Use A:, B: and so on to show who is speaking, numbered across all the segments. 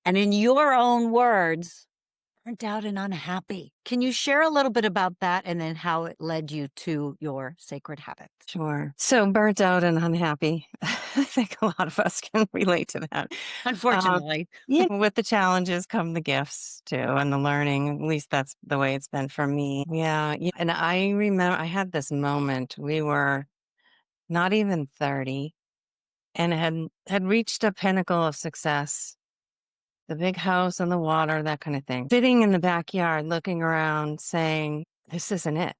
A: And in your own words, burnt out and unhappy. Can you share a little bit about that and then how it led you to your sacred habits?
B: Sure. So burnt out and unhappy. I think a lot of us can relate to that. Um,
A: Unfortunately.
B: with the challenges come the gifts too, and the learning. At least that's the way it's been for me. Yeah. And I remember I had this moment. We were not even 30 and had reached a pinnacle of success. The big house on the water, that kind of thing. Sitting in the backyard, looking around, saying, "This isn't it.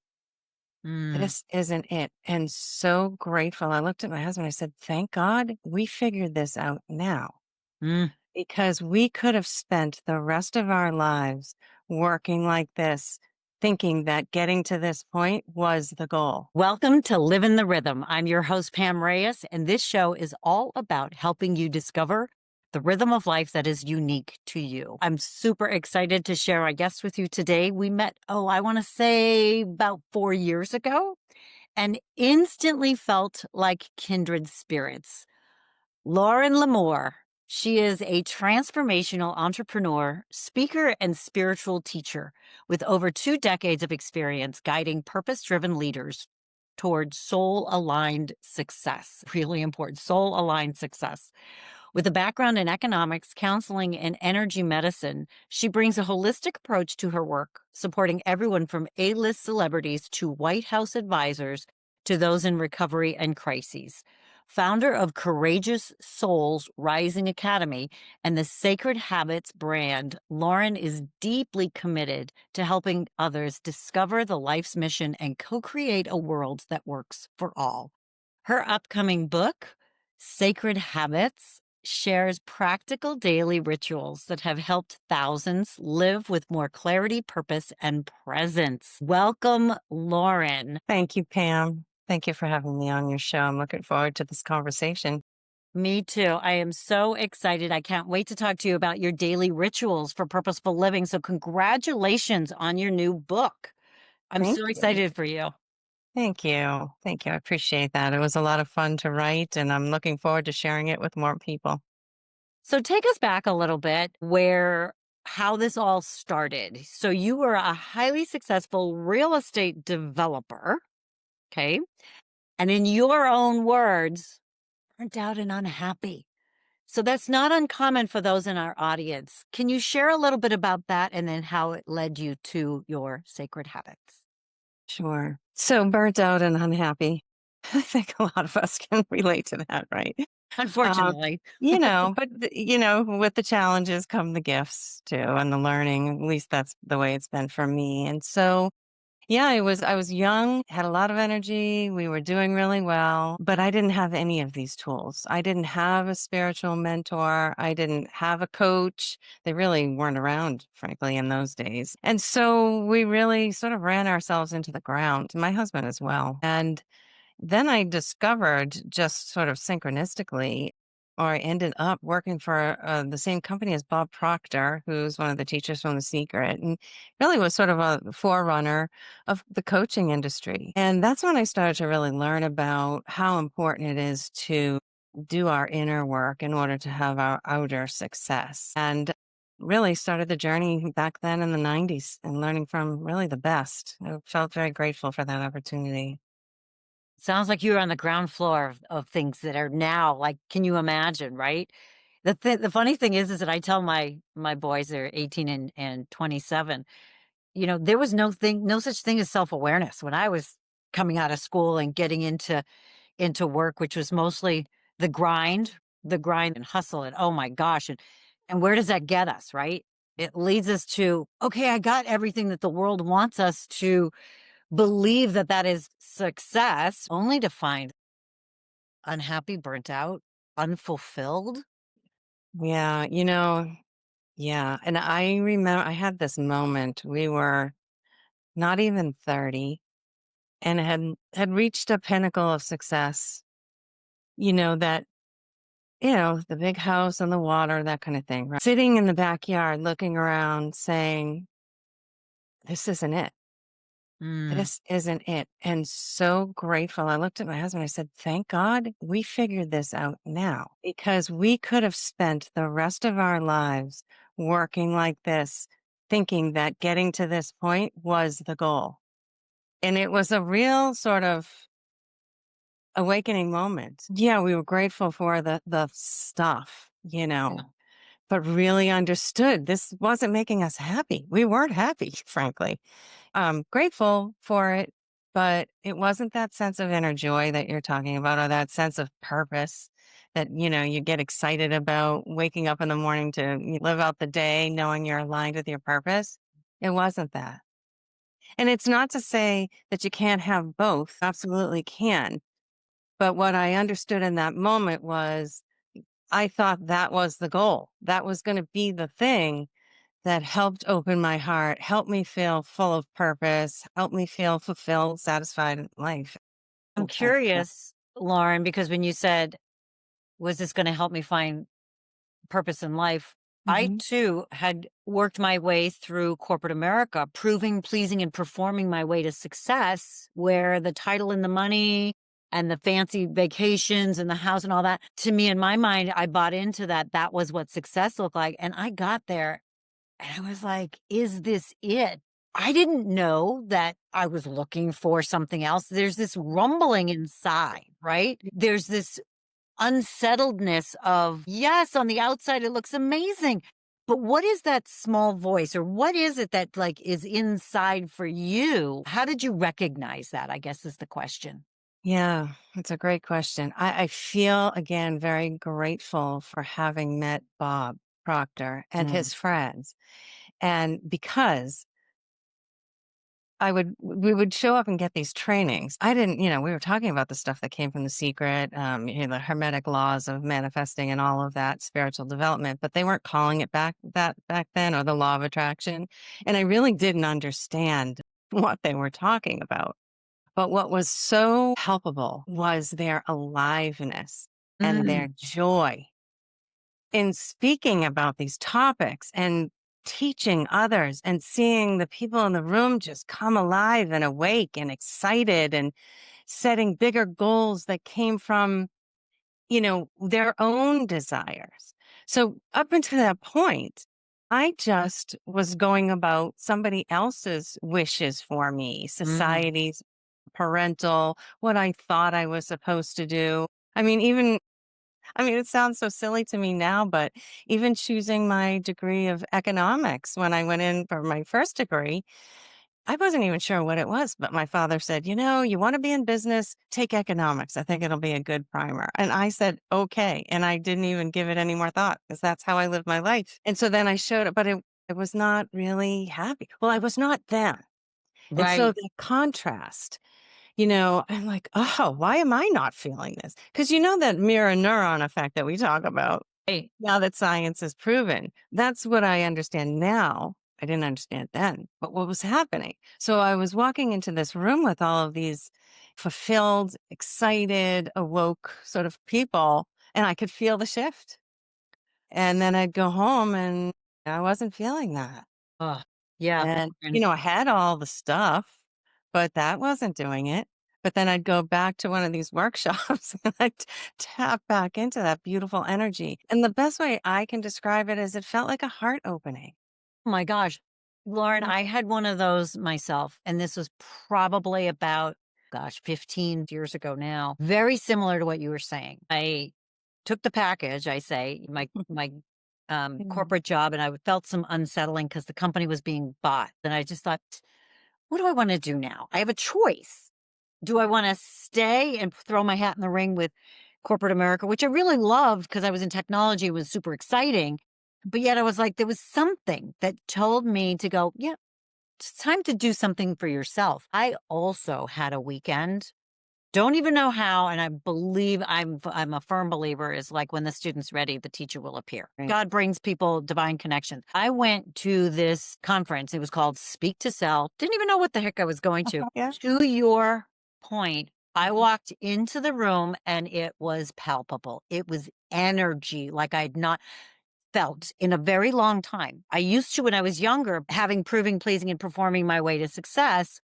A: Mm,
B: This isn't it." And so grateful. I looked at my husband. I said, "Thank God we figured this out now
A: mm.
B: because we could have spent the rest of our lives working like this, thinking that getting to this point was the goal."
A: Welcome to Livin the Rhythm. I'm your host, Pam Reyes, and this show is all about helping you discover the rhythm of life that is unique to you. I'm super excited to share our guest with you today. We met, I want to say about 4 years ago and instantly felt like kindred spirits. Lauren Lamore. She is a transformational entrepreneur, speaker, and spiritual teacher with over 2 decades of experience guiding purpose driven leaders towards soul aligned success. Really important soul aligned success. With a background in economics, counseling, and energy medicine, she brings a holistic approach to her work, supporting everyone from A list celebrities to White House advisors to those in recovery and crises. Founder of Courageous Souls Rising Academy and the Sacred Habits brand, Lauren is deeply committed to helping others discover the life's mission and co create a world that works for all. Her upcoming book, Sacred Habits, shares practical daily rituals that have helped thousands live with more clarity, purpose, and presence. Welcome, Lauren.
B: Thank you, Pam. Thank you for having me on your show. I'm looking forward to this conversation.
A: Me too. I am so excited. I can't wait to talk to you about your daily rituals for purposeful living. So, congratulations on your new book. I'm
B: Thank
A: so
B: you.
A: excited for you.
B: Thank you. Thank you. I appreciate that. It was a lot of fun to write, and I'm looking forward to sharing it with more people.
A: So, take us back a little bit where how this all started. So, you were a highly successful real estate developer. Okay. And in your own words, burnt out and unhappy. So that's not uncommon for those in our audience. Can you share a little bit about that and then how it led you to your sacred habits?
B: Sure. So burnt out and unhappy. I think a lot of us can relate to that, right? Um,
A: Unfortunately.
B: with the challenges come the gifts too, and the learning. At least that's the way it's been for me. And so, yeah, I was young, had a lot of energy. We were doing really well, but I didn't have any of these tools. I didn't have a spiritual mentor. I didn't have a coach. They really weren't around, frankly, in those days. And so we really sort of ran ourselves into the ground, my husband as well. And then I discovered just sort of synchronistically, or I ended up working for the same company as Bob Proctor, who's one of the teachers from The Secret, and really was sort of a forerunner of the coaching industry. And that's when I started to really learn about how important it is to do our inner work in order to have our outer success. And really started the journey back then in the 90s and learning from really the best. I felt very grateful for that opportunity.
A: Sounds like you're on the ground floor of things that are now like, can you imagine, right? The funny thing is that I tell my boys, they're 18 and 27, there was no such thing as self-awareness when I was coming out of school and getting into work, which was mostly the grind and hustle and oh my gosh. And where does that get us, right? It leads us to, okay, I got everything that the world wants us to believe that that is success, only to find unhappy, burnt out, unfulfilled.
B: Yeah, yeah. And I remember I had this moment. We were not even 30 and had reached a pinnacle of success, that, the big house on the water, that kind of thing, right? Sitting in the backyard, looking around, saying, "This isn't it.
A: Mm.
B: This isn't it. And so grateful. I looked at my husband. I said, thank God we figured this out now because we could have spent the rest of our lives working like this, thinking that getting to this point was the goal. And it was a real sort of awakening moment. Yeah, we were grateful for the stuff,
A: Yeah.
B: but really understood this wasn't making us happy. We weren't happy, frankly. Grateful for it, but it wasn't that sense of inner joy that you're talking about or that sense of purpose that, you get excited about waking up in the morning to live out the day knowing you're aligned with your purpose. It wasn't that. And it's not to say that you can't have both. Absolutely can. But what I understood in that moment was I thought that was the goal. That was going to be the thing that helped open my heart, helped me feel full of purpose, helped me feel fulfilled, satisfied in life.
A: I'm
B: Yeah.
A: curious, Lauren, because when you said, was this going to help me find purpose in life? I
B: Mhm.
A: too had worked my way through corporate America, proving, pleasing, and performing my way to success, where the title and the money and the fancy vacations and the house and all that, to me, in my mind, I bought into that. That was what success looked like. And I got there and I was like, is this it? I didn't know that I was looking for something else. There's this rumbling inside, right? There's this unsettledness of, yes, on the outside, it looks amazing. But what is that small voice or what is it that like is inside for you? How did you recognize that? I guess is the question.
B: Yeah, it's a great question. I feel again very grateful for having met Bob Proctor and
A: Mm.
B: his friends. And because we would show up and get these trainings. I didn't, we were talking about the stuff that came from The Secret, the hermetic laws of manifesting and all of that spiritual development, but they weren't calling it back then or the law of attraction. And I really didn't understand what they were talking about. But what was so palpable was their aliveness and their
A: Mm.
B: joy in speaking about these topics and teaching others and seeing the people in the room just come alive and awake and excited and setting bigger goals that came from, their own desires. So up until that point, I just was going about somebody else's wishes for me,
A: Mm.
B: society's parental, what I thought I was supposed to do. I mean, even it sounds so silly to me now, but even choosing my degree of economics when I went in for my first degree, I wasn't even sure what it was. But my father said, you want to be in business, take economics. I think it'll be a good primer. And I said, okay. And I didn't even give it any more thought because that's how I live my life. And so then I showed it, but it was not really happy. Well, I was not then. And so
A: Right.
B: the contrast I'm like, "Oh, why am I not feeling this?" Because that mirror neuron effect that we talk about,
A: Hey,
B: now that science has proven, that's what I understand now. I didn't understand then, but what was happening? So I was walking into this room with all of these fulfilled, excited, awoke sort of people, and I could feel the shift. And then I'd go home and I wasn't feeling that.
A: oh, yeah.
B: And,
A: Lauren.
B: I had all the stuff, but that wasn't doing it. But then I'd go back to one of these workshops and I'd tap back into that beautiful energy. And the best way I can describe it is it felt like a heart opening.
A: Oh my gosh. Lauren,
B: Mm.
A: I had one of those myself, and this was probably about, gosh, 15 years ago now. Very similar to what you were saying. I took the package, I say, my
B: Mm.
A: corporate job, and I felt some unsettling because the company was being bought. And I just thought, what do I want to do now? I have a choice. Do I want to stay and throw my hat in the ring with corporate America, which I really loved because I was in technology, it was super exciting. But yet I was like, there was something that told me to go, yeah, it's time to do something for yourself. I also had a weekend. Don't even know how, and I believe I'm a firm believer is like when the student's ready, the teacher will appear.
B: Right.
A: God brings people divine connection. I went to this conference. It was called Speak to Sell. Didn't even know what the heck I was going to.
B: Yeah.
A: To your point, I walked into the room and it was palpable. It was energy like I'd not felt in a very long time. I used to when I was younger, having proving, pleasing, and performing my way to success.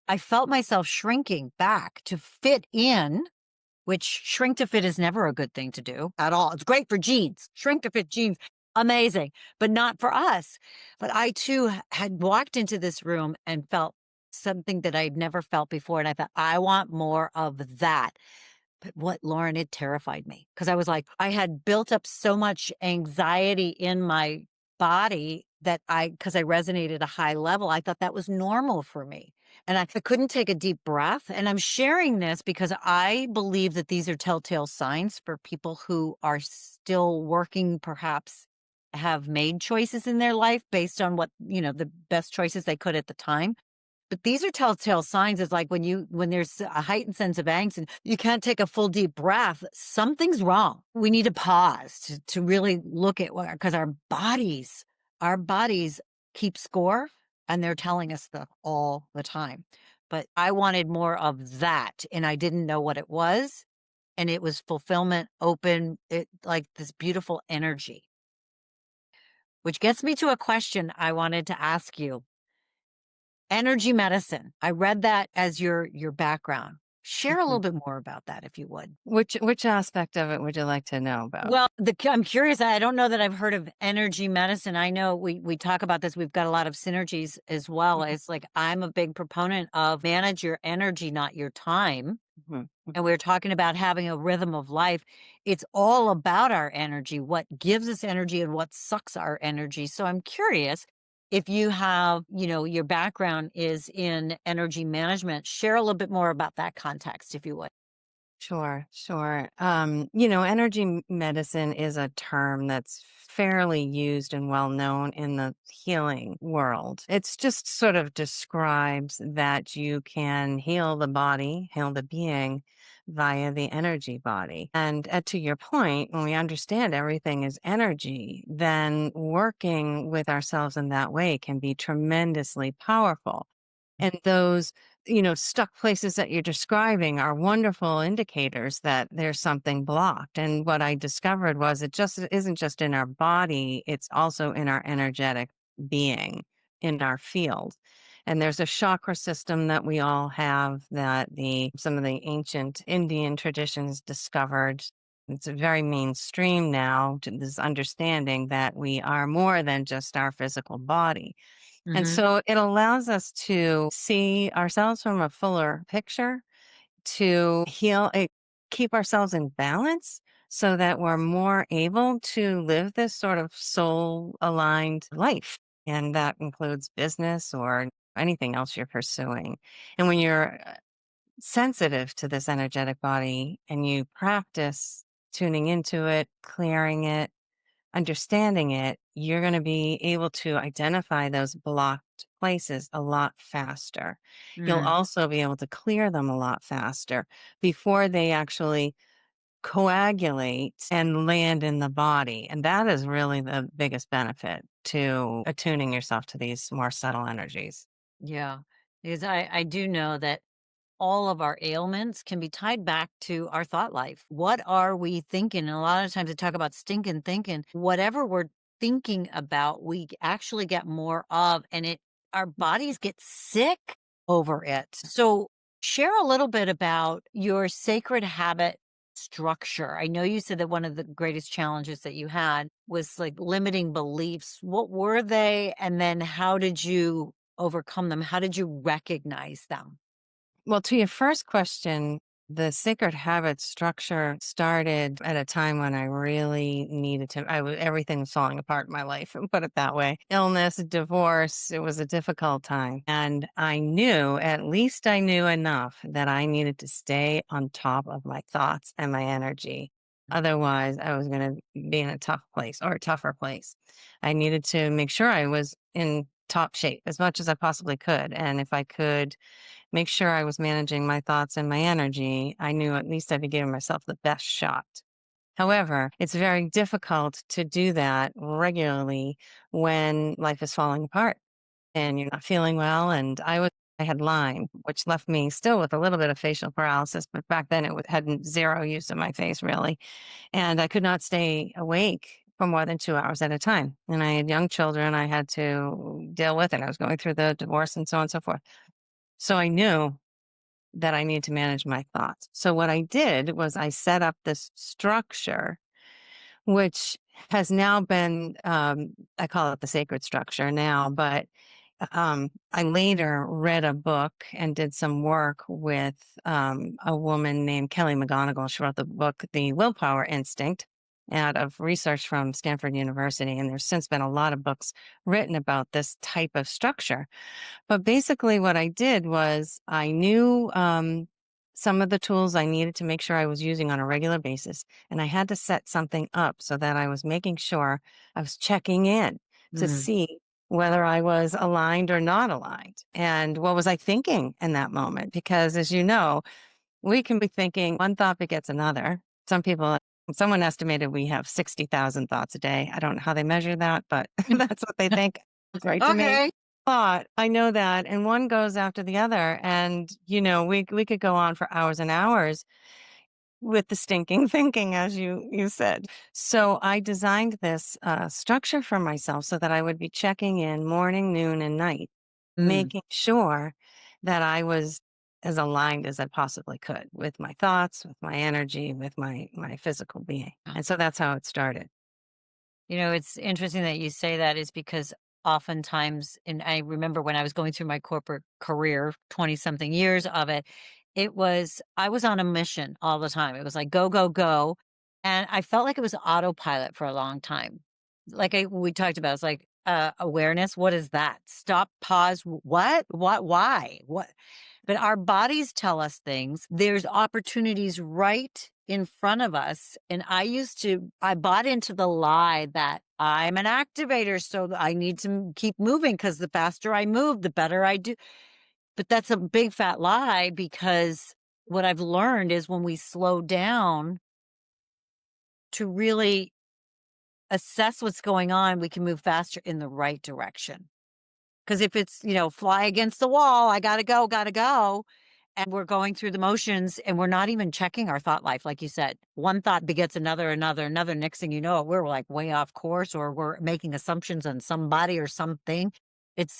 A: I felt myself shrinking back to fit in, which shrink to fit is never a good thing to do at all. It's great for jeans, shrink to fit jeans, amazing, but not for us. But I too had walked into this room and felt something that I'd never felt before. And I thought, I want more of that. But what, Lauren, it terrified me because I was like, I had built up so much anxiety in my body that because I resonated a high level, I thought that was normal for me. And I couldn't take a deep breath. And I'm sharing this because I believe that these are telltale signs for people who are still working, perhaps have made choices in their life based on what, the best choices they could at the time. But these are telltale signs. It's like when there's a heightened sense of angst and you can't take a full deep breath, something's wrong. We need to pause to really look at what, because our bodies keep score and they're telling us the all the time. But I wanted more of that and I didn't know what it was. And it was fulfillment, open, it like this beautiful energy, which gets me to a question I wanted to ask you. Energy medicine. I read that as your background. Share a
B: Mhm.
A: little bit more about that if you would.
B: Which aspect of it would you like to know about?
A: Well, I'm curious. I don't know that I've heard of energy medicine. I know we talk about this. We've got a lot of synergies as well.
B: Mhm,
A: It's like I'm a big proponent of manage your energy, not your time.
B: mhm, mhm.
A: And we're talking about having a rhythm of life. It's all about our energy, what gives us energy and what sucks our energy. So I'm curious if you have, your background is in energy management, share a little bit more about that context, if you would.
B: Sure, sure. Energy medicine is a term that's fairly used and well known in the healing world. It's just sort of describes that you can heal the body, heal the being via the energy body. And to your point, when we understand everything is energy, then working with ourselves in that way can be tremendously powerful. And those stuck places that you're describing are wonderful indicators that there's something blocked. And what I discovered was it just isn't just in our body, it's also in our energetic being, in our field. And there's a chakra system that we all have that the some of the ancient Indian traditions discovered. It's very mainstream now to this understanding that we are more than just our physical body, and
A: Hmm.
B: so it allows us to see ourselves from a fuller picture, to heal, keep ourselves in balance so that we're more able to live this sort of soul aligned life. And that includes business or anything else you're pursuing. And when you're sensitive to this energetic body and you practice tuning into it, clearing it, understanding it, you're going to be able to identify those blocked places a lot faster. You'll
A: Mm,
B: also be able to clear them a lot faster before they actually coagulate and land in the body. And that is really the biggest benefit to attuning yourself to these more subtle energies.
A: yeah, because I do know that all of our ailments can be tied back to our thought life. What are we thinking? And a lot of times they talk about stinking thinking. Whatever we're thinking about, we actually get more of, and our bodies get sick over it. So share a little bit about your sacred habit structure. I know you said that one of the greatest challenges that you had was like limiting beliefs. What were they? And then how did you overcome them? How did you recognize them?
B: Well, to your first question, the sacred habit structure started at a time when I really needed to. Everything was falling apart in my life, and put it that way. Illness, divorce, it was a difficult time. And I knew, at least I knew enough that I needed to stay on top of my thoughts and my energy. Otherwise, I was going to be in a tough place or a tougher place. I needed to make sure I was in top shape as much as I possibly could. And if I could make sure I was managing my thoughts and my energy, I knew at least I'd be giving myself the best shot. However, it's very difficult to do that regularly when life is falling apart and you're not feeling well. And I had Lyme, which left me still with a little bit of facial paralysis, but back then had zero use of my face really. And I could not stay awake for more than 2 hours at a time. And I had young children I had to deal with, and I was going through the divorce and so on and so forth. So I knew that I need to manage my thoughts. So what I did was I set up this structure, which has now been, I call it the sacred structure now, but I later read a book and did some work with a woman named Kelly McGonigal. She wrote the book, The Willpower Instinct, out of research from Stanford University. And there's since been a lot of books written about this type of structure. But basically, what I did was I knew some of the tools I needed to make sure I was using on a regular basis. And I had to set something up so that I was making sure I was checking in to
A: Mm.
B: see whether I was aligned or not aligned. And what was I thinking in that moment? Because as you know, we can be thinking one thought begets another. Someone estimated we have 60,000 thoughts a day. I don't know how they measure that, but that's what they think. It's right to me.
A: Okay.
B: Thought, I know that. And one goes after the other. And, we could go on for hours and hours with the stinking thinking, as you said. So I designed this structure for myself so that I would be checking in morning, noon, and night,
A: Mm.
B: making sure that I was as aligned as I possibly could with my thoughts, with my energy, with my physical being. And so that's how it started.
A: It's interesting that you say that is because oftentimes, and I remember when I was going through my corporate career, 20 something years of it, I was on a mission all the time. It was like go, go, go. And I felt like it was autopilot for a long time. We talked about, it's like awareness. What is that? Stop, pause. What, why? What? But our bodies tell us things. There's opportunities right in front of us. And I bought into the lie that I'm an activator. So I need to keep moving because the faster I move, the better I do. But that's a big fat lie because what I've learned is when we slow down to really assess what's going on, we can move faster in the right direction. Because if it's, fly against the wall, I gotta go. And we're going through the motions and we're not even checking our thought life. Like you said, one thought begets another. Next thing you know, we're like way off course or we're making assumptions on somebody or something. It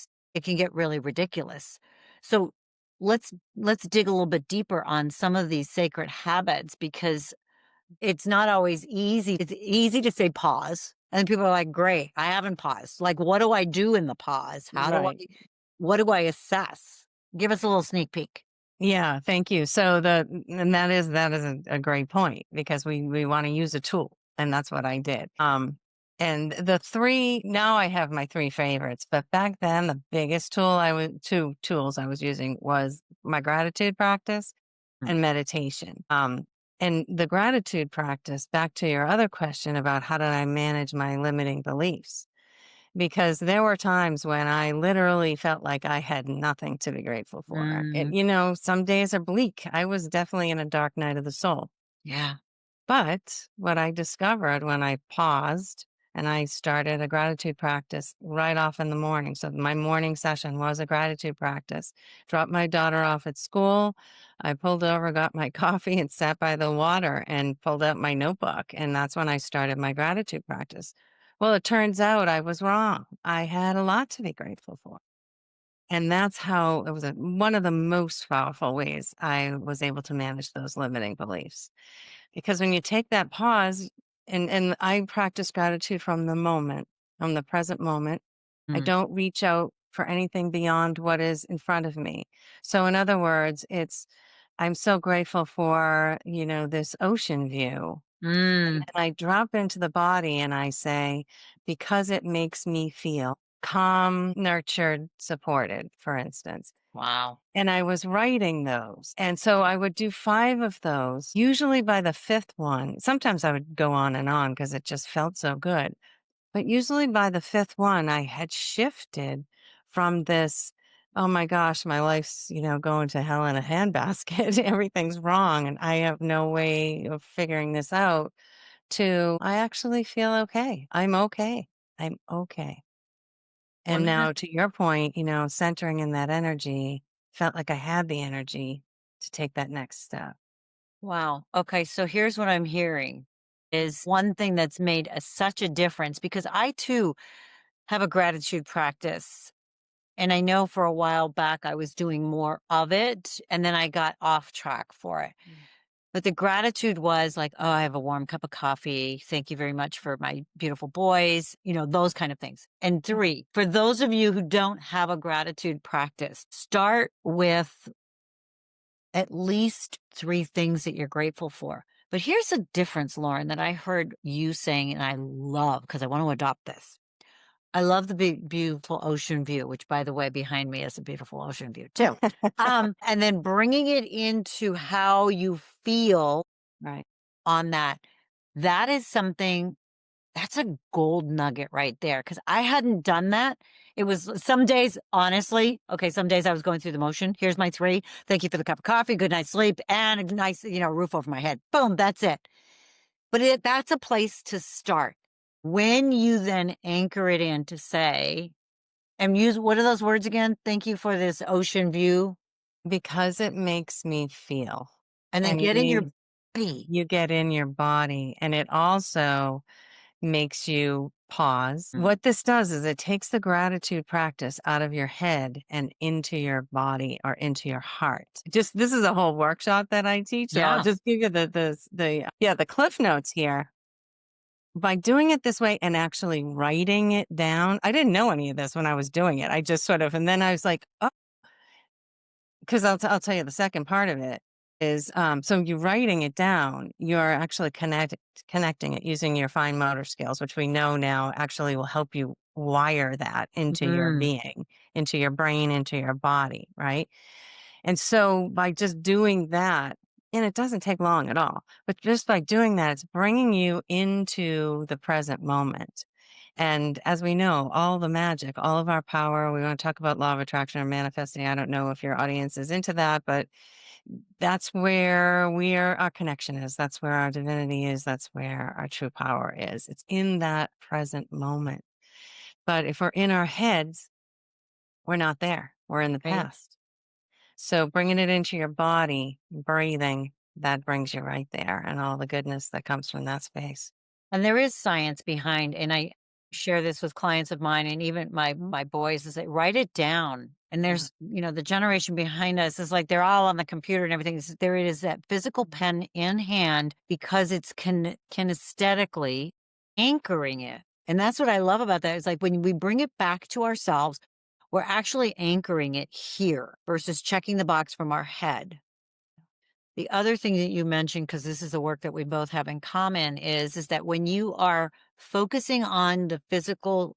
A: can get really ridiculous. So let's dig a little bit deeper on some of these sacred habits because it's not always easy. It's easy to say pause. And people are like, great, I haven't paused. Like, what do I do in the pause?
B: Right.
A: What do I assess? Give us a little sneak peek.
B: Yeah, thank you. So and that is a great point because we want to use a tool, and that's what I did. And the three now I have my three favorites, but back then the biggest two tools I was using was my gratitude practice
A: Mm.
B: and meditation. And the gratitude practice, back to your other question about how did I manage my limiting beliefs? Because there were times when I literally felt like I had nothing to be grateful for.
A: Mm,
B: Some days are bleak. I was definitely in a dark night of the soul.
A: yeah.
B: But what I discovered when I paused and I started a gratitude practice right off in the morning. So my morning session was a gratitude practice. Dropped my daughter off at school. I pulled over, got my coffee, and sat by the water and pulled out my notebook. And that's when I started my gratitude practice. Well, it turns out I was wrong. I had a lot to be grateful for. And that's how it was one of the most powerful ways I was able to manage those limiting beliefs. Because when you take that pause, and I practice gratitude from the present moment. I
A: Mm,
B: don't reach out for anything beyond what is in front of me. So in other words, I'm so grateful for, this ocean view. And
A: mm,
B: then I drop into the body and I say, because it makes me feel calm, nurtured, supported, for instance.
A: wow.
B: And I was writing those. And so I would do 5 of those. Usually by the 5th one, sometimes I would go on because it just felt so good. But usually by the 5th one, I had shifted from this, oh my gosh, my life's, going to hell in a handbasket. Everything's wrong and I have no way of figuring this out to I actually feel okay. I'm okay. I'm okay. And
A: One
B: now to your point, centering in that energy, felt like I had the energy to take that next step.
A: Wow. Okay, so here's what I'm hearing is one thing that's made such a difference because I too have a gratitude practice And I know for a while back I was doing more of it, and then I got off track for it.
B: Mm.
A: But the gratitude was like, "Oh, I have a warm cup of coffee. Thank you very much for my beautiful boys," those kind of things. And
B: Mm.
A: 3, for those of you who don't have a gratitude practice, start with at least 3 things that you're grateful for. But here's a difference, Lauren, that I heard you saying, and I love because I want to adopt this. I love the big, beautiful ocean view, which, by the way, behind me is a beautiful ocean view too. And then bringing it into how you feel
B: Right.
A: on that. That is something that's a gold nugget right there because I hadn't done that. It was some days, honestly, okay, some days I was going through the motion. Here's my 3. Thank you for the cup of coffee, good night's sleep, and a nice, roof over my head. Boom, that's it. But that's a place to start. When you then anchor it in to say, and use what are those words again? Thank you for this ocean view.
B: Because it makes me feel.
A: And then
B: And
A: get in your
B: you
A: body.
B: you get in your body, and it also makes you pause.
A: Mm.
B: What this does is it takes the gratitude practice out of your head and into your body or into your heart. Just this is a whole workshop that I teach. So I'll
A: Yeah.
B: just give you the cliff notes here. By doing it this way and actually writing it down, I didn't know any of this when I was doing it. I just sort of, and then I was like, oh, because I'll tell you the second part of it is, so you writing it down, you're actually connecting it using your fine motor skills, which we know now actually will help you wire that into your
A: Mm.
B: being, into your brain, into your body, right? And so by just doing that, and it doesn't take long at all, but just by doing that, it's bringing you into the present moment. And as we know, all the magic, all of our power, we want to talk about law of attraction or manifesting. I don't know if your audience is into that, but that's where our connection is. That's where our divinity is. That's where our true power is. It's in that present moment. But if we're in our heads, we're not there. We're in the
A: Right.
B: past. So bringing it into your body, breathing, that brings you right there and all the goodness that comes from that space.
A: And there is science behind, and I share this with clients of mine and even my boys is they write it down. And
B: Mhm.
A: there's, the generation behind us is like they're all on the computer and everything. There it is that physical
B: Mhm.
A: pen in hand because it's kinesthetically anchoring it. And that's what I love about that. It's like when we bring it back to ourselves, we're actually anchoring it here versus checking the box from our head. The other thing that you mentioned, because this is the work that we both have in common, is that when you are focusing on the physical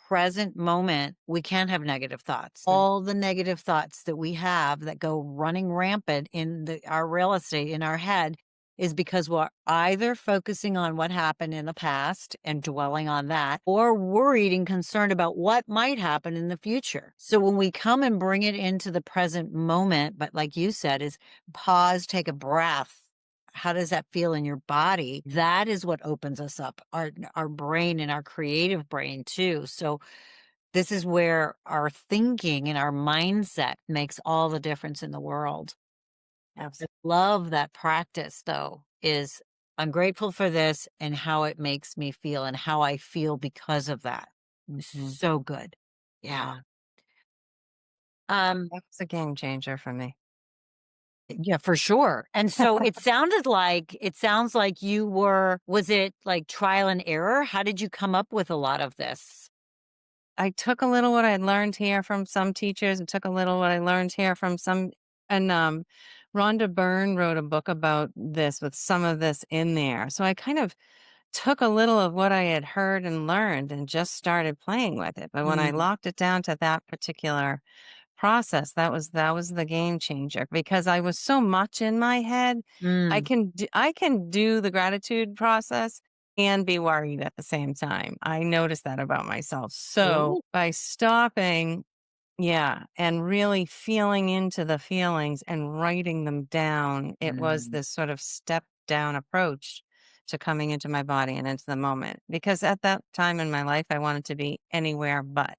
A: present moment, we can't have negative thoughts.
B: Right.
A: All the negative thoughts that we have that go running rampant in our real estate in our head is because we're either focusing on what happened in the past and dwelling on that, or worried and concerned about what might happen in the future. So when we come and bring it into the present moment, but like you said, is pause, take a breath. How does that feel in your body? That is what opens us up, our brain and our creative brain too. So this is where our thinking and our mindset makes all the difference in the world. I
B: Absolutely.
A: love that practice though, is I'm grateful for this and how it makes me feel and how I feel because of that.
B: Mhm.
A: So good. Yeah.
B: Yeah.
A: Um,
B: That was a game changer for me.
A: yeah, for sure. And so it sounds like was it like trial and error? How did you come up with a lot of this?
B: I took a little what I learned here from some teachers and took a little what I learned here from some, and Rhonda Byrne wrote a book about this with some of this in there. So I kind of took a little of what I had heard and learned and just started playing with it. But when I
A: Mm,
B: locked it down to that particular process, that was the game changer because I was so much in my head.
A: mm.
B: I can do the gratitude process and be worried at the same time. I noticed that about myself. So
A: Ooh.
B: by stopping, yeah, and really feeling into the feelings and writing them down, it was
A: Mm.
B: this sort of step down approach to coming into my body and into the moment. Because at that time in my life, I wanted to be anywhere but.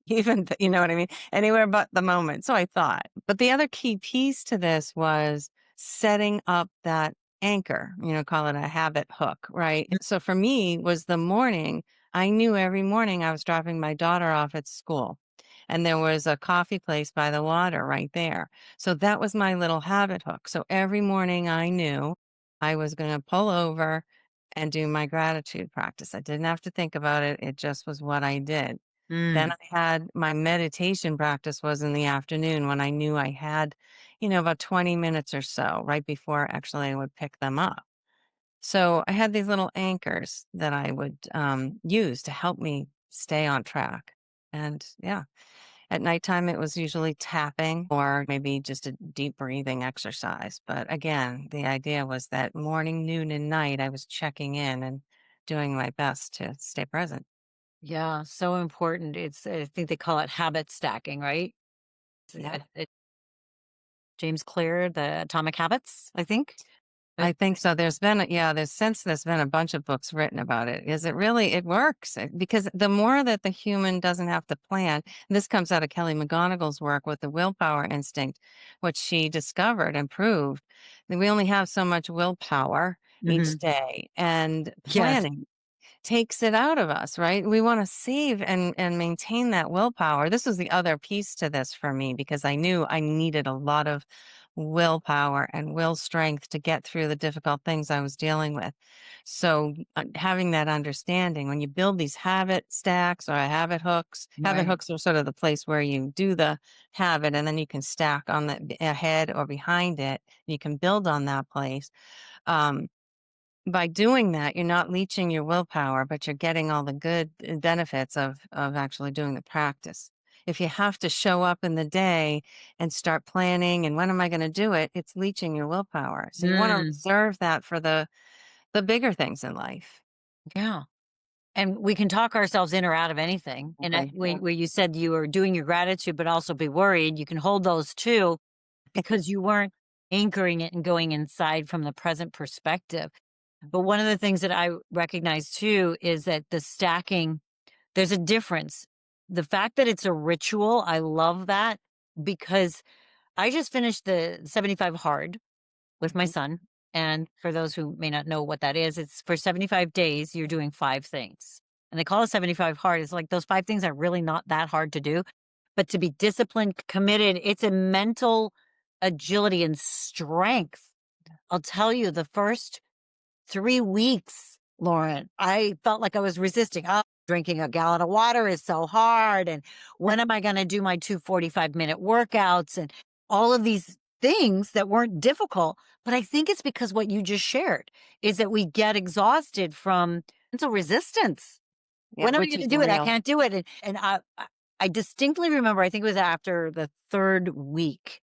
B: You know what I mean? Anywhere but the moment. So I thought. But the other key piece to this was setting up that anchor, call it a habit hook, right? So for me was the morning. I knew every morning I was dropping my daughter off at school. and there was a coffee place by the water right there. So that was my little habit hook. So every morning I knew I was going to pull over and do my gratitude practice. I didn't have to think about it. It just was what I did. Then
A: Mm.
B: I had my meditation practice was in the afternoon when I knew I had, about 20 minutes or so right before actually I would pick them up. So I had these little anchors that I would use to help me stay on track. And yeah, at nighttime, it was usually tapping or maybe just a deep breathing exercise. But again, the idea was that morning, noon, and night, I was checking in and doing my best to stay present.
A: Yeah, so important. I think they call it habit stacking, right?
B: Yeah.
A: James Clear, the Atomic Habits, I think.
B: I think so. There's been a bunch of books written about it. Is it really, it works because the more that the human doesn't have to plan, this comes out of Kelly McGonigal's work with the willpower instinct, what she discovered and proved that we only have so much willpower each
A: Mhm.
B: day, and
A: Yes.
B: planning takes it out of us, right? We want to save and maintain that willpower. This was the other piece to this for me because I knew I needed a lot of willpower and will strength to get through the difficult things I was dealing with. So having that understanding when you build these habit stacks or habit
A: Right.
B: hooks are sort of the place where you do the habit and then you can stack on the ahead or behind it. You can build on that place. Um, by doing that, you're not leaching your willpower, but you're getting all the good benefits of actually doing the practice. If you have to show up in the day and start planning and when am I going to do it, it's leaching your willpower. So you want to
A: Mm,
B: reserve that for the bigger things in life.
A: yeah. And we can talk ourselves in or out of anything. And
B: Okay. Yeah.
A: where you said you were doing your gratitude, but also be worried, you can hold those too because you weren't anchoring it and going inside from the present perspective. But one of the things that I recognize too is that the stacking, there's a difference. The fact that it's a ritual, I love that because I just finished the 75 hard with my
B: Mhm.
A: son. And for those who may not know what that is, it's for 75 days, you're doing five things. And they call it 75 hard. It's like those five things are really not that hard to do. But to be disciplined, committed, it's a mental agility and strength. I'll tell you, the first 3 weeks, Lauren, I felt like I was resisting. "Oh, drinking a gallon of water is so hard, and when am I gonna do my 2 45-minute workouts?" And all of these things that weren't difficult, but I think it's because what you just shared is that we get exhausted from mental resistance.
B: Yeah,
A: "When am I
B: which
A: gonna
B: is
A: do it? I
B: real.
A: can't do it." And I distinctly remember, I think it was after the 3rd week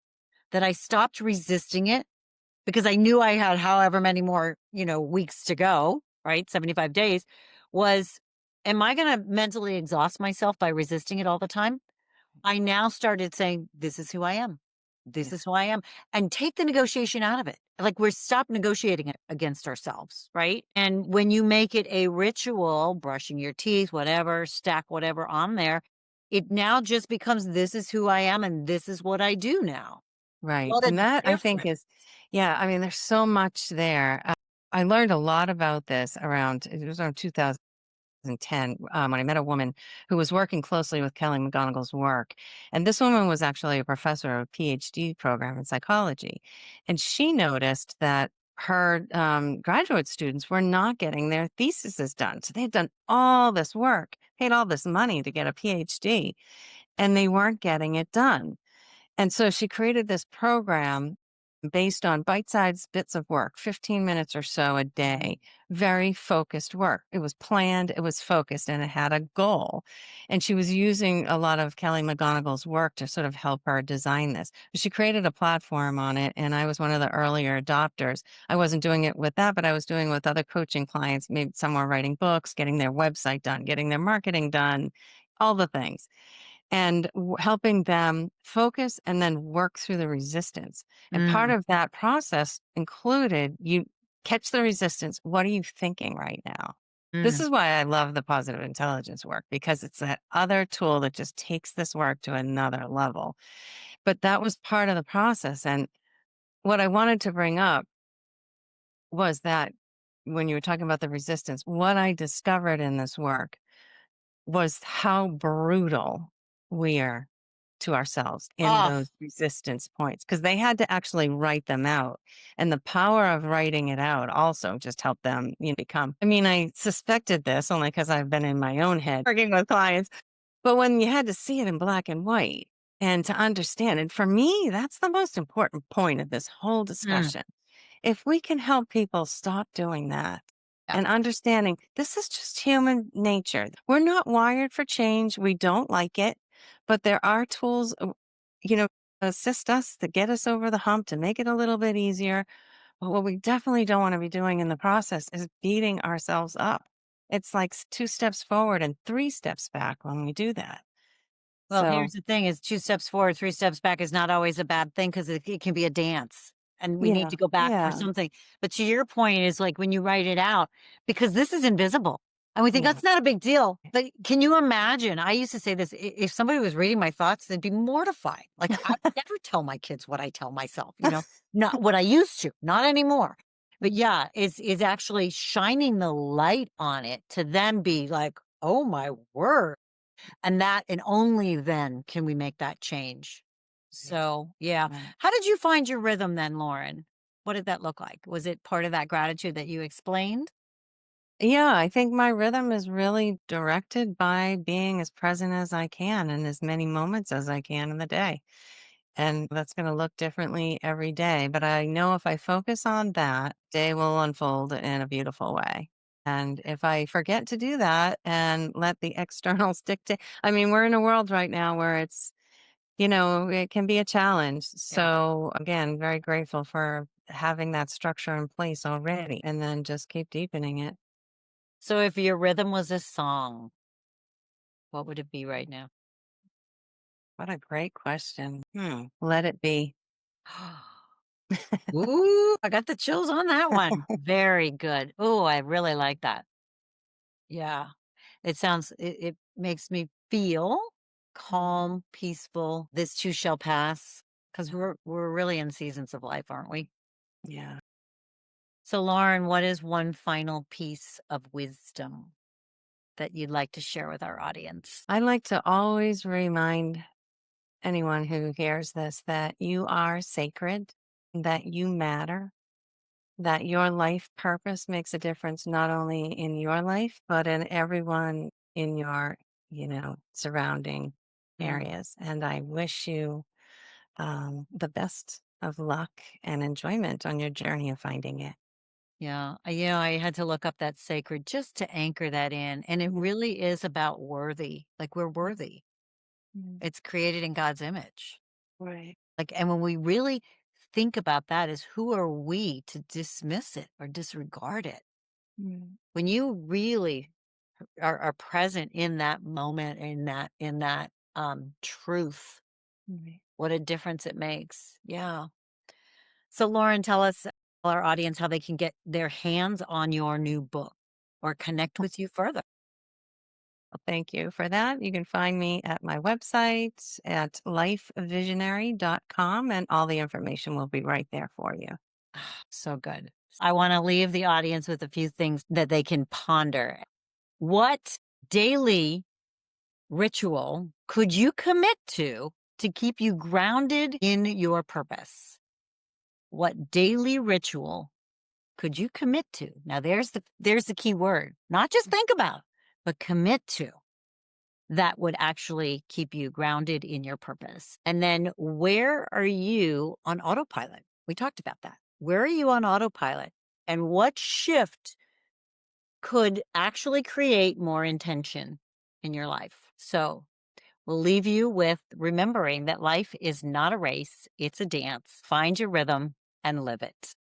A: that I stopped resisting it because I knew I had however many more, weeks to go, right? 75 days was, am I going to mentally exhaust myself by resisting it all the time? I now started saying, this is who I am. This
B: Yeah.
A: is who I am, and take the negotiation out of it. Like we're stop negotiating it against ourselves, right? And when you make it a ritual, brushing your teeth, whatever, stack whatever on there, it now just becomes this is who I am and this is what I do now.
B: Right.
A: What a
B: And that I think
A: difference.
B: is, yeah, I mean, there's so much there. I learned a lot about this it was around 2010 when I met a woman who was working closely with Kelly McGonigal's work. And this woman was actually a professor of a PhD program in psychology. And she noticed that her graduate students were not getting their theses done. So they had done all this work, paid all this money to get a PhD, and they weren't getting it done. And so she created this program based on bite-sized bits of work, 15 minutes or so a day, very focused work. It was planned, it was focused, and it had a goal. And she was using a lot of Kelly McGonigal's work to sort of help her design this. She created a platform on it, and I was one of the earlier adopters. I wasn't doing it with that, but I was doing it with other coaching clients. Maybe some were writing books, getting their website done, getting their marketing done, all the things and helping them focus and then work through the resistance. And part
A: Mm,
B: of that process included you catch the resistance. What are you thinking right now? This
A: mm.
B: is why I love the positive intelligence work because it's that other tool that just takes this work to another level. But that was part of the process. And what I wanted to bring up was that when you were talking about the resistance, what I discovered in this work was how brutal. we're to ourselves in
A: Oh,
B: those resistance points because they had to actually write them out. And the power of writing it out also just helped them, become. I mean, I suspected this only because I've been in my own head working with clients, but when you had to see it in black and white and to understand, and for me, that's the most important point of this whole
A: mm,
B: discussion. If we can help people stop doing that
A: yeah.
B: and understanding this is just human nature. We're not wired for change. We don't like it, but there are tools, you know, assist us to get us over the hump, to make it a little bit easier. But what we definitely don't want to be doing in the process is beating ourselves up. It's like two steps forward and three steps back when we do that.
A: Well,
B: So,
A: here's the thing is 2 steps forward, 3 steps back is not always a bad thing because it can be a dance, and we need
B: yeah,
A: to go back for
B: yeah,
A: something. But to your point is, like, when you write it out because this is invisible, and we think
B: yeah.
A: that's not a big deal. Like, can you imagine? I used to say this, I if somebody was reading my thoughts, they'd be mortified. Like, I would never tell my kids what I tell myself, Not what I used to, not anymore. But, yeah, is actually shining the light on it to then be like, "Oh my word." And that and only then can we make that change.
B: Right,
A: So, yeah.
B: right.
A: How did you find your rhythm then, Lauren? What did that look like? Was it part of that gratitude that you explained?
B: Yeah, I think my rhythm is really directed by being as present as I can in as many moments as I can in the day. And that's going to look differently every day. But I know if I focus on that, day will unfold in a beautiful way. And if I forget to do that and let the externals dictate, I mean, we're in a world right now where it can be a challenge.
A: Yeah.
B: So again, very grateful for having that structure in place already and then just keep deepening it.
A: So if your rhythm was a song, what would it be right now?
B: What a great question. Let it be.
A: Ooh, I got the chills on that one. Very good. Oh, I really like that. Yeah. It makes me feel
B: Mm,
A: calm, peaceful. This too shall pass. Because we're really in seasons of life, aren't we?
B: yeah.
A: So, Lauren, what is one final piece of wisdom that you'd like to share with our audience?
B: I like to always remind anyone who hears this that you are sacred, that you matter, that your life purpose makes a difference not only in your life, but in everyone in your, surrounding
A: Mm,
B: areas. And I wish you the best of luck and enjoyment on your journey of finding it.
A: yeah. I had to look up that sacred just to anchor that in. And it
B: Yeah.
A: really is about worthy. Like we're worthy.
B: Mm,
A: It's created in God's image.
B: right.
A: Like, and when we really think about that, is who are we to dismiss it or disregard it?
B: Mm,
A: When you really are present in that moment, in that truth,
B: right.
A: what a difference it makes. Yeah. So, Lauren, tell our audience how they can get their hands on your new book or connect with you further.
B: Well, thank you for that. You can find me at my website at lifevisionary.com, and all the information will be right there for you.
A: So good. I want to leave the audience with a few things that they can ponder. What daily ritual could you commit to keep you grounded in your purpose? What daily ritual could you commit to? Now there's the key word. Not just think about, but commit to that would actually keep you grounded in your purpose. And then where are you on autopilot? We talked about that. Where are you on autopilot? And what shift could actually create more intention in your life? So we'll leave you with remembering that life is not a race, it's a dance. Find your rhythm and live it.